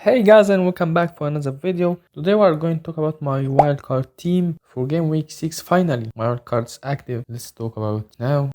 Hey guys, and welcome back for another video. Today we are going to talk about my wildcard team for game week 6 finally. My wildcard's active. Let's talk about it now.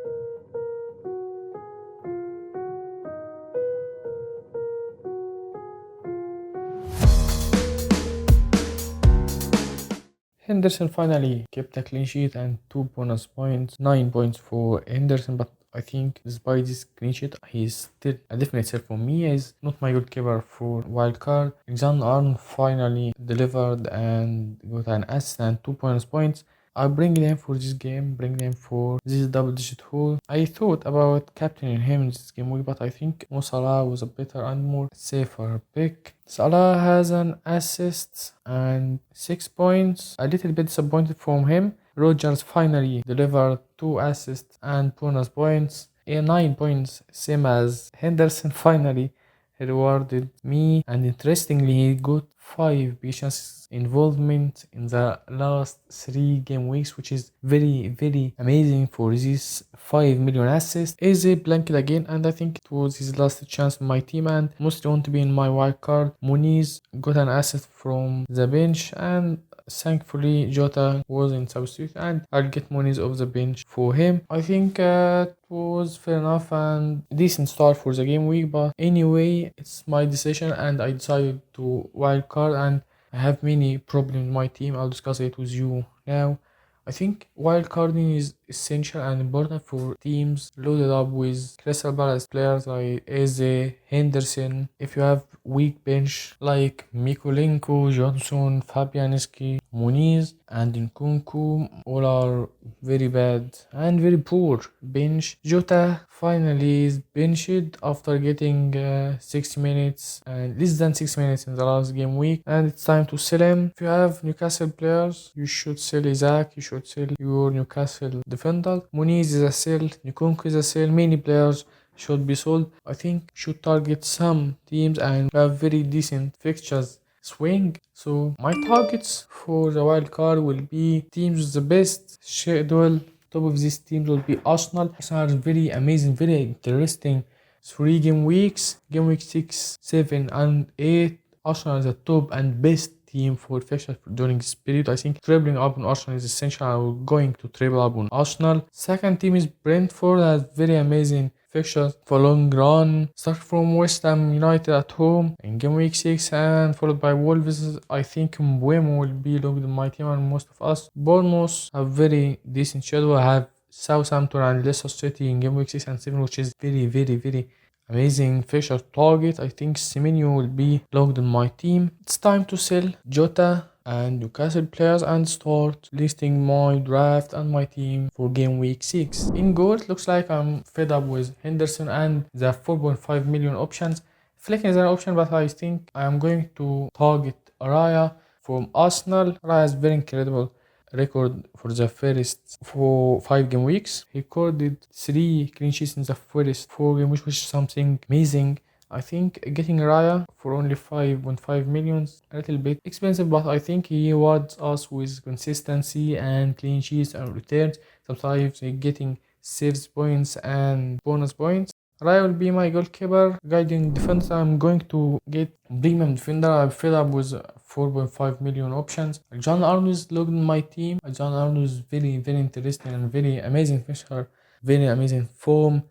Henderson finally kept a clean sheet and 2 bonus points, 9 points for Henderson, but I think despite this clean sheet, he's still a definite sell for me. He's not my goalkeeper for wildcard. John Arnold finally delivered and got an assist and 2 bonus points. I bring him for this game, bring him for this double digit haul. I thought about captaining him in this game week, but I think Mo Salah was a better and more safer pick. Salah has an assist and 6 points. A little bit disappointed from him. Rogers finally delivered 2 assists and bonus points. 9 points, same as Henderson finally rewarded me, and interestingly he got 5 patience involvement in the last 3 game weeks, which is very amazing for this 5 million assists. Eze blanked again, and I think it was his last chance in my team and mostly want to be in my wild card. Muniz got an assist from the bench, and thankfully Jota was in substitute, and I'll get Muniz off the bench for him. I think it was fair enough and decent start for the game week, but anyway it's my decision and I decided to wildcard, and I have many problems in my team. I'll discuss it with you now. I think wildcarding is essential and important for teams loaded up with Crystal Palace players like Eze, Henderson. If you have weak bench like Mikolenko, Johnson, Fabianski, Muniz, and Nkunku, all are very bad and very poor bench. Jota finally is benched after getting 60 minutes and less than 6 minutes in the last game week, and it's time to sell him. If you have Newcastle players, you should sell Isaac, you should sell your Newcastle defender. Muniz is a sell, Nkunku is a sell. Many players should be sold. I think should target some teams and have very decent fixtures swing. So my targets for the wild card will be teams with the best schedule. Top of these teams will be Arsenal. Arsenal are very amazing, very interesting 3 game weeks. Game week 6, 7 and 8. Arsenal is the top and best team for fixtures during this period. I think trebling up on Arsenal is essential. I'm going to treble up on Arsenal. Second team is Brentford, has very amazing fixtures for long run. Start from West Ham United at home in game week 6 and followed by Wolves. I think Mbeumo will be logged in my team and most of us. Bournemouth have very decent schedule. I have Southampton and Leicester City in game week 6 and 7, which is very amazing fixture target. I think Semenyo will be logged in my team. It's time to sell Jota and Newcastle players and start listing my draft and my team for game week 6. In goal, it looks like I'm fed up with Henderson and the 4.5 million options. Flicking is an option, but I think I am going to target Araya from Arsenal. Araya is very incredible record for the first 5 game weeks. He recorded 3 clean sheets in the first 4 game weeks, which is something amazing. I think getting Raya for only 5.5 million a little bit expensive, but I think he rewards us with consistency and clean sheets and returns. Sometimes getting saves points and bonus points. Raya will be my goalkeeper. Guiding defense, I'm going to get premium defender. I'm fed up with 4.5 million options. John Arnold is logged in my team. John Arnold is very interesting and very amazing fisher. Very amazing form.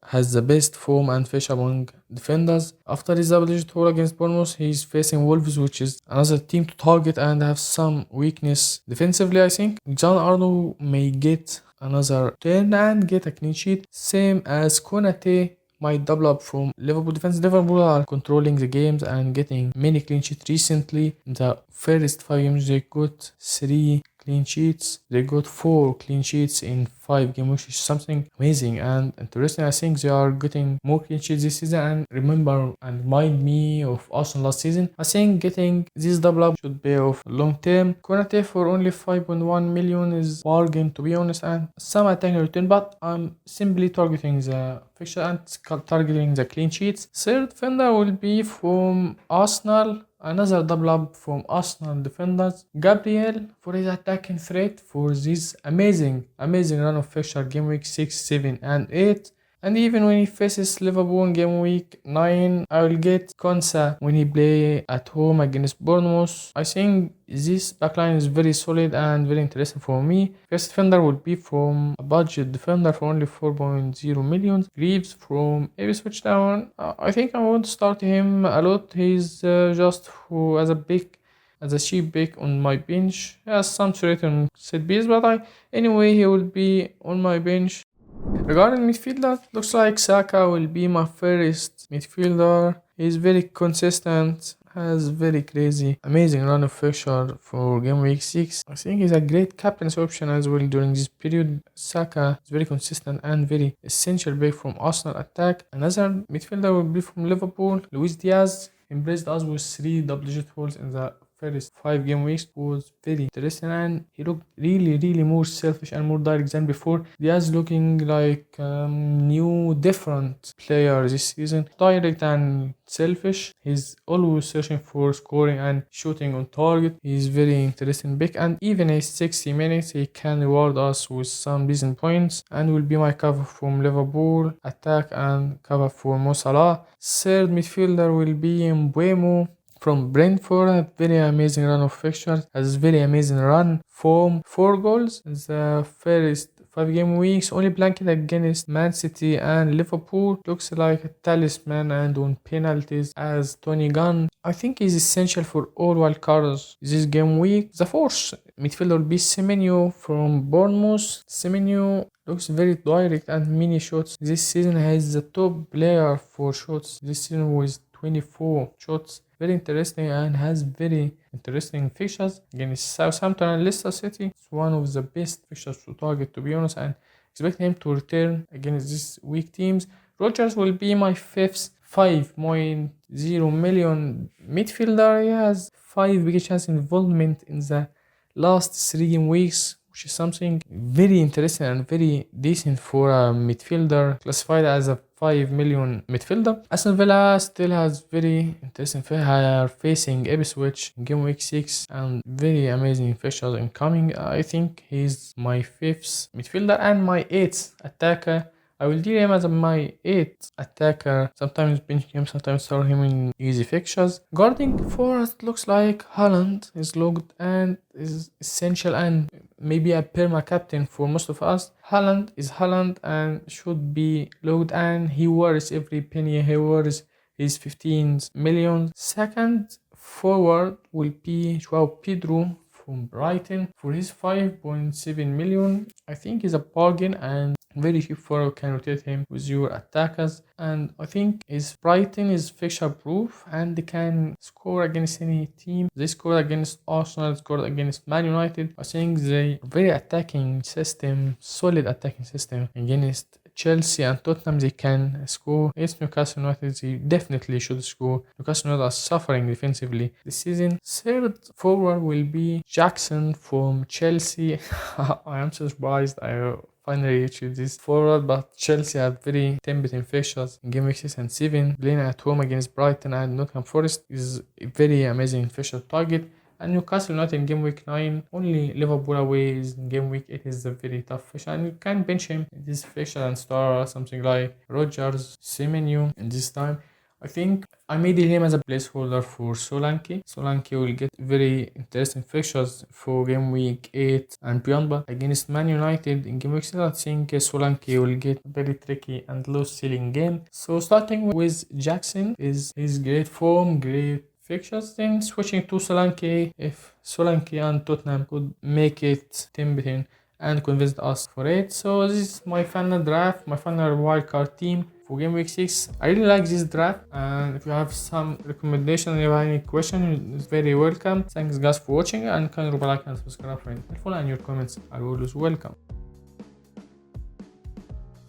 Has the best form and fish among defenders. After his double-digit haul against Bournemouth, he's facing Wolves, which is another team to target and have some weakness defensively. I think John Arnold may get another turn and get a clean sheet, same as Konate might double up from Liverpool defense. Liverpool are controlling the games and getting many clean sheets recently. In the first 5 games they got 3 clean sheets. They got 4 clean sheets in 5 games, which is something amazing and interesting. I think they are getting more clean sheets this season, and remember and remind me of Arsenal last season. I think getting this double up should pay off long term. Konate for only 5.1 million is bargain, to be honest, and some attacking return, but I'm simply targeting the fixture and targeting the clean sheets. Third defender will be from Arsenal. Another double up from Arsenal defenders. Gabriel for his attacking threat for this amazing run of fixture game week 6, 7 and 8. And even when he faces Liverpool in game week 9, I will get Konsa when he play at home against Bournemouth. I think this backline is very solid and very interesting for me. First defender would be from a budget defender for only 4.0 million. Greaves from Ipswich Town. I think I won't start him a lot. He's just who as a cheap pick on my bench. He has some threat on set piece, but anyway he will be on my bench. Regarding midfielder, looks like Saka will be my first midfielder. He's very consistent, has very crazy, amazing run of fixture for game week 6. I think he's a great captain's option as well during this period. Saka is very consistent and very essential pick from Arsenal attack. Another midfielder will be from Liverpool, Luis Diaz. Impressed us with 3 double-digit goals in the first 5 game weeks. Was very interesting and he looked really more selfish and more direct than before. Diaz looking like new different player this season, direct and selfish. He's always searching for scoring and shooting on target. He's very interesting pick, and even in 60 minutes he can reward us with some decent points and will be my cover from Liverpool attack and cover for Mo Salah. Third midfielder will be Mbeumo from Brentford. A very amazing run of fixtures, has very amazing run form, 4 goals in the first 5 game weeks, only blanked against Man City and Liverpool. Looks like a talisman and on penalties as Tony Gunn. I think he's essential for all wildcards this game week. The fourth midfielder will be Semenyo from Bournemouth. Semenyo looks very direct and many shots. This season has the top player for shots this season with 24 shots. Very interesting and has very interesting fixtures against Southampton and Leicester City. It's one of the best fixtures to target, to be honest, and expect him to return against these weak teams. Rodgers will be my fifth 5.0 million midfielder. He has 5 big chance involvement in the last 3 game weeks, which is something very interesting and very decent for a midfielder classified as a 5 million midfielder. Aston Villa still has very interesting fixture facing Ipswich in game week 6 and very amazing fixtures incoming. I think he's my 5th midfielder and my 8th attacker. I will deal him as my 8th attacker, sometimes bench him, sometimes start him in easy fixtures. Guarding forward looks like Haaland is logged and is essential and maybe a perma captain for most of us. Haaland is Haaland and should be logged, and he worth every penny he worth his 15 million. Second forward will be Joao Pedro from Brighton for his 5.7 million. I think he's a bargain and very cheap forward, can rotate him with your attackers, and I think his Brighton is fixture proof and they can score against any team. They scored against Arsenal, scored against Man United. I think they very attacking system, solid attacking system against Chelsea and Tottenham. They can score. Against Newcastle United they definitely should score. Newcastle United are suffering defensively this season. Third forward will be Jackson from Chelsea. I am so surprised I finally choose this forward, but Chelsea had very tempting fixtures in game week 6 and 7. Playing at home against Brighton and Nottingham Forest is a very amazing fixture target. And Newcastle United in game week 9, only Liverpool away is in game week 8 is a very tough fixture, and you can bench him in this fixture and start something like Rodgers, Semenyo in this time. I think I made him as a placeholder for Solanke. Solanke will get very interesting fixtures for game week 8 and beyond, but against Man United in game week 6 I think Solanke will get very tricky and low ceiling game. So starting with Jackson is his great form, great fixtures, then switching to Solanke if Solanke and Tottenham could make it tempting and convince us for it. So this is my final draft, my final wildcard team for game week 6. I really like this draft, and if you have some recommendation, if you have any question, it's very welcome. Thanks guys for watching, and can you like and subscribe for any helpful, and your comments are always welcome.